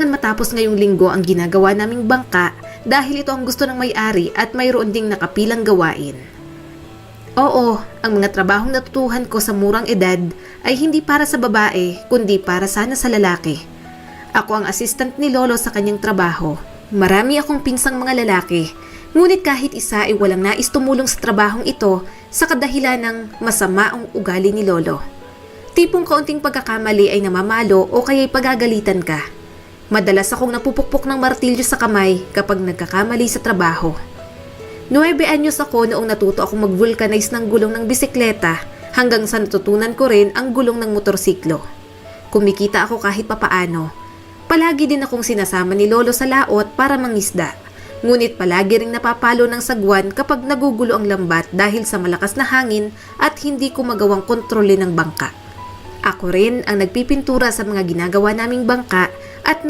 matapos ngayong linggo ang ginagawa naming bangka dahil ito ang gusto ng may-ari at mayroon ding nakapilang gawain. Oo, ang mga trabahong natutuhan ko sa murang edad ay hindi para sa babae kundi para sana sa lalaki. Ako ang assistant ni Lolo sa kanyang trabaho. Marami akong pinsang mga lalaki, ngunit kahit isa ay walang nais tumulong sa trabahong ito sa kadahilan ng masama ang ugali ni Lolo. Tipong kaunting pagkakamali ay namamalo o kaya'y pagagalitan ka. Madalas akong napupukpok ng martilyo sa kamay kapag nagkakamali sa trabaho. 9 anyos ako noong natuto akong mag-vulcanize ng gulong ng bisikleta hanggang sa natutunan ko rin ang gulong ng motorsiklo. Kumikita ako kahit papaano. Palagi din akong sinasama ni Lolo sa laot para mangisda. Ngunit palagi ring napapalo ng sagwan kapag nagugulo ang lambat dahil sa malakas na hangin at hindi ko magawang kontrolin ng bangka. Ako rin ang nagpipintura sa mga ginagawa naming bangka at